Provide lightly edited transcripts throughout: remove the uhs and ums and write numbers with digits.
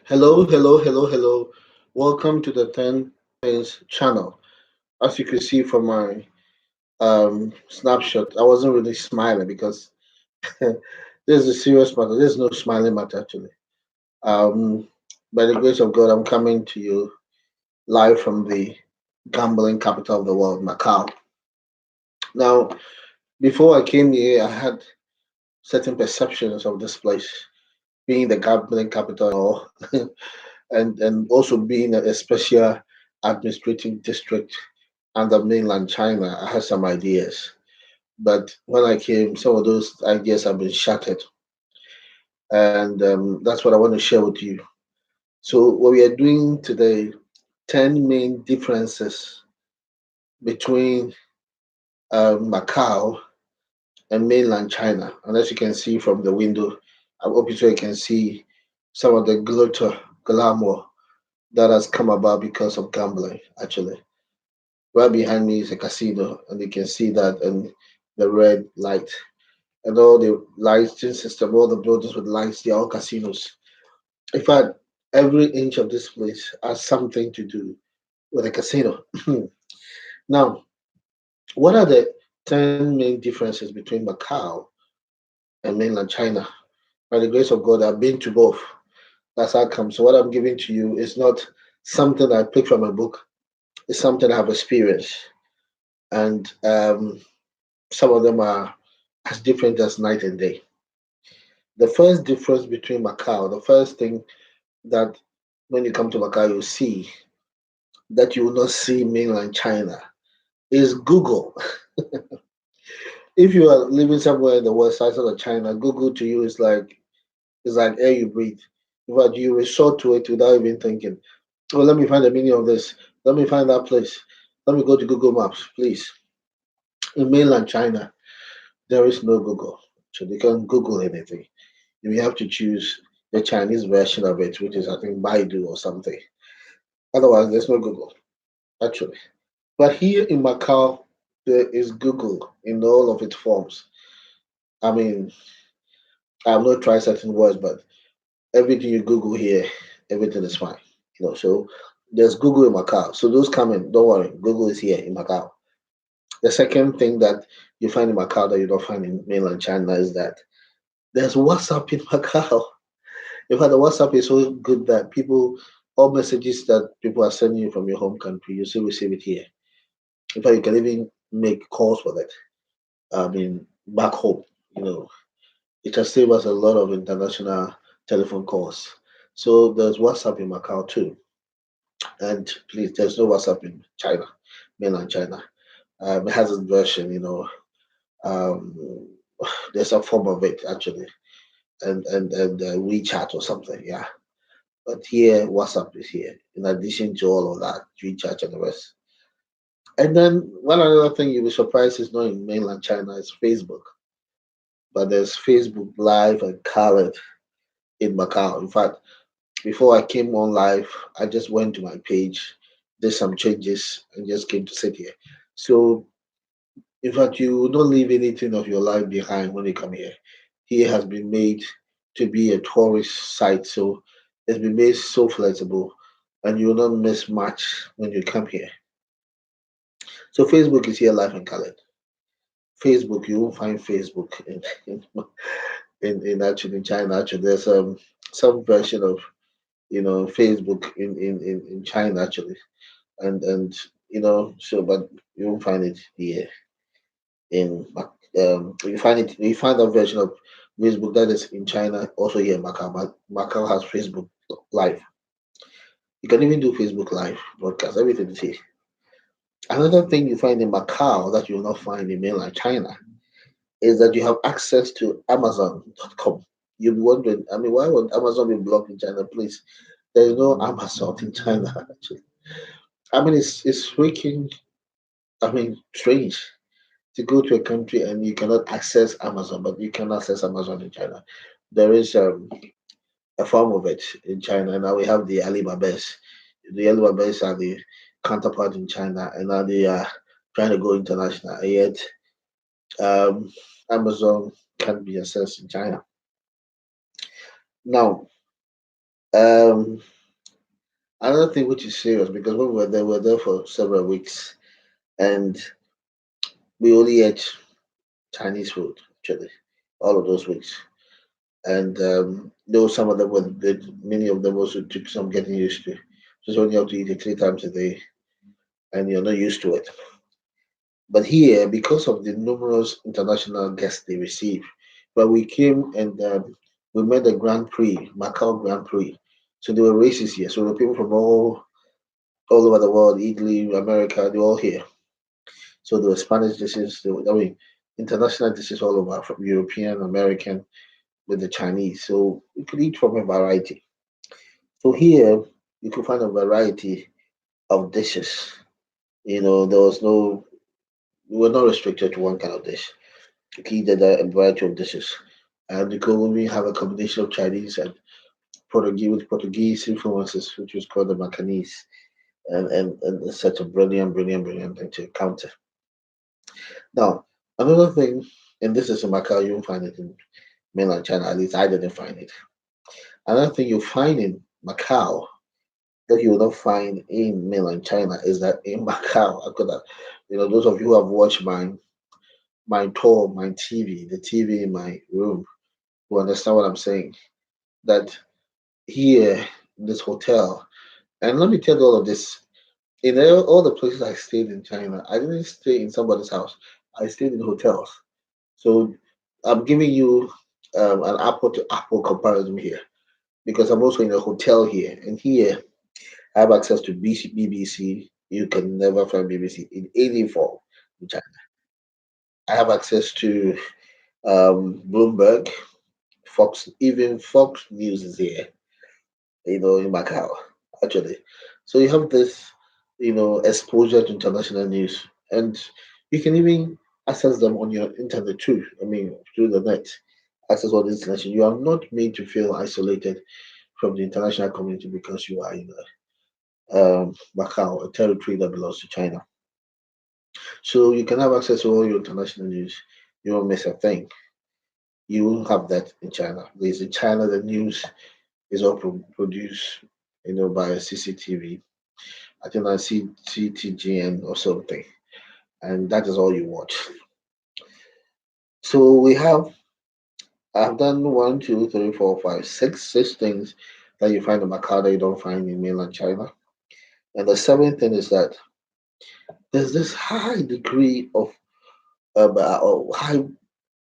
Hello, hello, hello, hello. Welcome to the 10 Pins channel. As you can see from my snapshot, I wasn't really smiling because this is a serious matter. There's no smiling matter actually. Um, by the grace of God, I'm coming to you live from the gambling capital of the world, Macau. Now, before I came here, I had certain perceptions of this place being the gambling capital and also being a special administrative district under mainland China. I had some ideas, but when I came, some of those ideas have been shattered, and that's what I want to share with you. So, what we are doing today, 10 main differences between Macau and mainland China. And as you can see from the window, I hope you can see some of the glitter, glamour that has come about because of gambling, actually. Right behind me is a casino, and you can see that and the red light and all the lighting system, all the buildings with lights, they're all casinos. In fact, every inch of this place has something to do with a casino. Now, what are the 10 main differences between Macau and mainland China? By the grace of God, I've been to both. That's how come. So, what I'm giving to you is not something I picked from a book, it's something I've experienced. And some of them are as different as night and day. The first difference between Macau, the first thing that when you come to Macau, you see that you will not see mainland China is Google. If you are living somewhere in the west side of China, Google to you is like air you breathe. In fact, you resort to it without even thinking. Oh, let me find the meaning of this. Let me find that place. Let me go to Google Maps, please. In mainland China, there is no Google, so you can't Google anything. You have to choose the Chinese version of it, which is I think Baidu or something. Otherwise, there's no Google actually. But here in Macau, there is Google in all of its forms. I mean, I've not tried certain words, but everything you Google here, everything is fine. So there's Google in Macau. So those coming, don't worry, Google is here in Macau. The second thing that you find in Macau that you don't find in mainland China is that there's WhatsApp in Macau. In fact, the WhatsApp is so good that all messages that people are sending you from your home country, you still receive it here. In fact, you can even make calls for that. I mean, back home, you know, it has saved us a lot of international telephone calls. So there's WhatsApp in Macau too. And please, there's no WhatsApp in China, mainland China. It has its version, um, there's a form of it actually, and WeChat or something, yeah. But here, WhatsApp is here. In addition to all of that, WeChat and the rest. And then one other thing you'll be surprised is not in mainland China is Facebook. But there's Facebook Live and Khaled in Macau. In fact, before I came on live, I just went to my page, did some changes, and just came to sit here. So, in fact, you will not leave anything of your life behind when you come here. Here has been made to be a tourist site, so it's been made so flexible, and you will not miss much when you come here. So, Facebook is here live and colored. Facebook, you won't find Facebook in actually in China. Actually, there's some version of Facebook in China actually, and so but you won't find it here you find that version of Facebook that is in China also here in Macau. But Macau has Facebook Live. You can even do Facebook Live broadcast. Everything is here. Another thing you find in Macau that you will not find in mainland China is that you have access to Amazon.com. You'll be wondering, I mean, why would Amazon be blocked in China? Please, there is no Amazon in China actually. I mean, it's freaking, I mean, strange to go to a country and you cannot access Amazon, but you can access Amazon in China. There is a form of it in China. And now we have the Alibabas. The Alibabas are the counterpart in China, and now they are trying to go international. And yet, um, Amazon can be accessed in China. Now, Um, Another thing which is serious because when we were there for several weeks, and we only ate Chinese food actually all of those weeks. And though some of them were good, many of them also took some getting used to. Just when you have to eat it 3 times a day and you're not used to it. But here, because of the numerous international guests they receive, but we came and we met the Grand Prix, Macau Grand Prix. So there were races here. So there were people from all over the world, Italy, America, they're all here. So there were Spanish dishes, I mean, international dishes all over, from European, American, with the Chinese. So you could eat from a variety. So here you could find a variety of dishes. There was no, we were not restricted to one kind of dish. You could eat a variety of dishes. And you could only have a combination of Chinese and Portuguese with Portuguese influences, which was called the Macanese, and such a brilliant, brilliant, brilliant thing to counter. Now, another thing, and this is in Macau, you won't find it in mainland China, at least I didn't find it. Another thing you find in Macau that you will not find in mainland China is that in Macau, I could have, those of you who have watched my tour, my TV, the TV in my room, who understand what I'm saying, that here in this hotel, and let me tell you all of this, in all the places I stayed in China, I didn't stay in somebody's house. I stayed in hotels. So I'm giving you an apple to apple comparison here because I'm also in a hotel here, and here I have access to BBC. You can never find BBC in any form in China. I have access to Bloomberg, Fox, even Fox News is here, in Macau, actually. So you have this, exposure to international news, and you can even access them on your internet too. I mean, through the net, access all this international. You are not made to feel isolated from the international community because you are in Macau, a territory that belongs to China. So you can have access to all your international news. You won't miss a thing. You won't have that in China. Because in China, the news is all produced, by CCTV. I think I see CTGN or something, and that is all you watch. So I've done one, two, three, four, five, six things that you find in Macau that you don't find in mainland China. And the seventh thing is that there's this high degree of high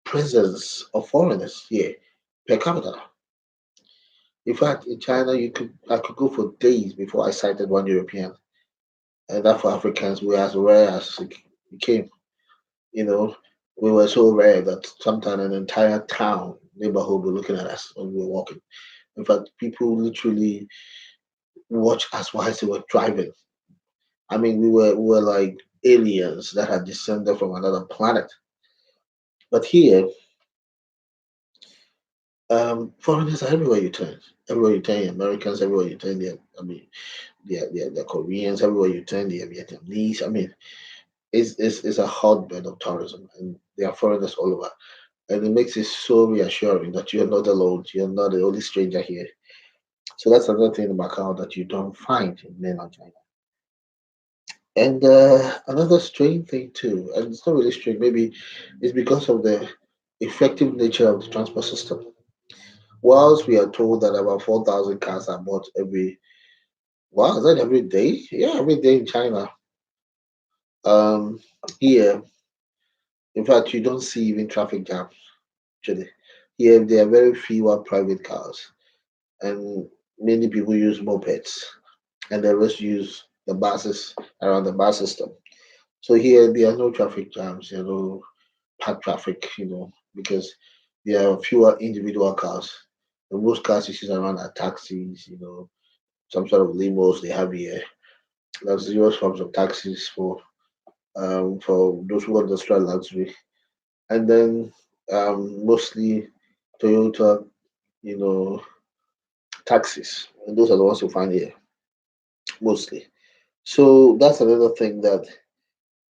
presence of foreigners here per capita. In fact, in China, I could go for days before I sighted one European, and that for Africans we were as rare as it became. You know, we were so rare that sometimes an entire town neighborhood were looking at us when we were walking. In fact, people literally watch us whilst they were driving. I mean, we were like aliens that had descended from another planet. But here, foreigners are everywhere you turn. Everywhere you turn, Americans, everywhere you turn, I mean, the Koreans, everywhere you turn, the Vietnamese. I mean, it's a hotbed of tourism, and there are foreigners all over. And it makes it so reassuring that you're not alone, you're not the only stranger here. So that's another thing in Macau that you don't find in mainland China. And another strange thing too, and it's not really strange, maybe it's because of the effective nature of the transport system. Whilst we are told that about 4,000 cars are bought wow, is that every day? Yeah, every day in China. Um, Here, in fact, you don't see even traffic jams, actually. Here, there are very fewer private cars, and many people use mopeds, and the rest use the buses around the bus system. So here, there are no traffic jams, no park traffic, because there are fewer individual cars. And most cars you see around are taxis, some sort of limos they have here. There's zero forms of taxis for those who want extra luxury. And then mostly Toyota, you know, taxis. And those are the ones you find here, mostly. So that's another thing that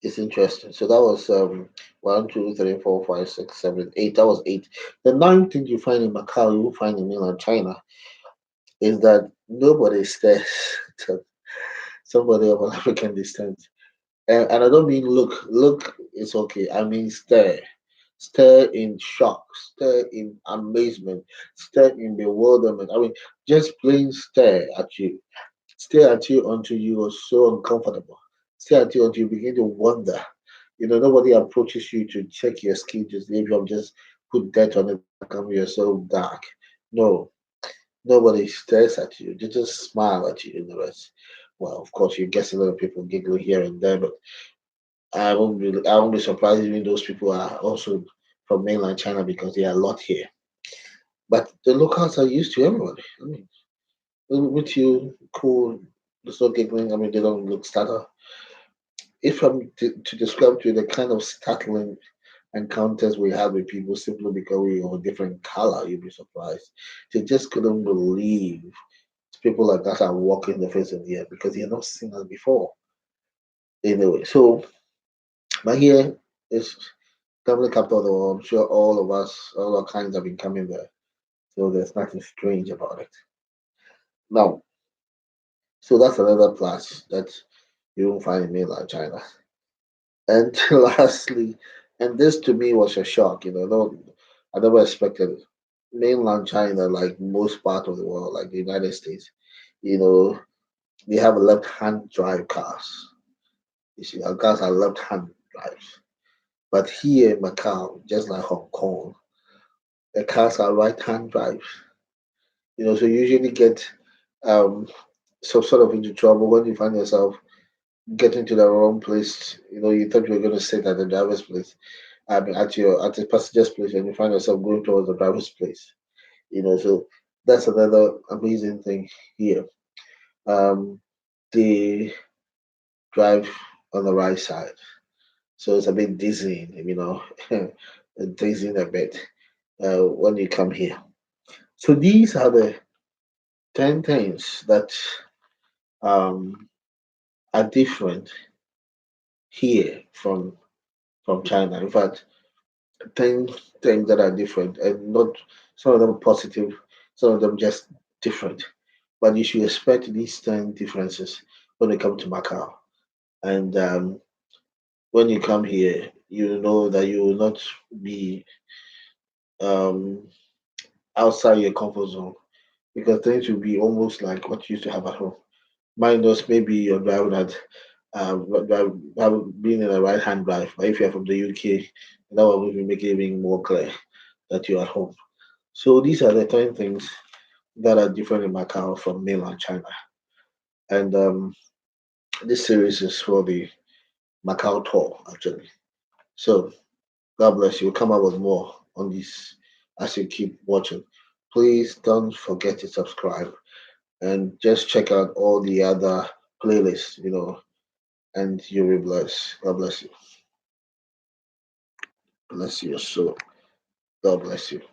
is interesting. So that was one, two, three, four, five, six, seven, eight. That was eight. The ninth thing you find in Macau, you will find in mainland China, is that nobody stares to somebody of an African descent. And I don't mean look. Look is okay. I mean stare. Stare in shock. Stare in amazement. Stare in bewilderment. I mean, just plain stare at you. Stare at you until you are so uncomfortable. Stare at you until you begin to wonder. Nobody approaches you to check your skin to see if you have just put dirt on it. How come you're so dark? No, nobody stares at you. They just smile at you. The rest. Well, of course, you get a lot of people giggling here and there, but I won't be surprised even those people are also from mainland China because there are a lot here. But the locals are used to everybody. I mean, with you, cool, there's no giggling. I mean, they don't look startled. If I'm to describe to you the kind of startling encounters we had with people simply because we were a different color, you'd be surprised. They just couldn't believe people like that are walking the face of the earth because they had not seen us before. Anyway, so but here is Dublin capital of the world. I'm sure all of us, all our kinds have been coming there. So there's nothing strange about it. Now, so that's another plus that you won't find in mainland China. And lastly, and this to me was a shock, no, I never expected it. Mainland China, like most part of the world, like the United States, you know, they have left-hand drive cars. You see, our cars are left-hand drives. But here in Macau, just like Hong Kong, the cars are right-hand drives. So you usually get um, some sort of into trouble when you find yourself getting to the wrong place. You thought you were going to sit at the driver's place, I mean, at the passenger's place, and you find yourself going towards the driver's place. So that's another amazing thing here. Um, they drive on the right side, so it's a bit dizzying, dizzying a bit when you come here. So these are the 10 things that um, are different here from China. In fact, 10 things that are different, and not some of them positive, some of them just different. But you should expect these 10 differences when you come to Macau. And when you come here, you know that you will not be um, outside your comfort zone because things will be almost like what you used to have at home. Minus maybe your driver that being in a right hand drive. But if you're from the UK, that will maybe make it even more clear that you're at home. So these are the 10 things that are different in Macau from mainland China. And this series is for the Macau tour, actually. So God bless you. We'll come up with more on this as you keep watching. Please don't forget to subscribe and just check out all the other playlists, and you'll be blessed. God bless you. Bless your soul. God bless you.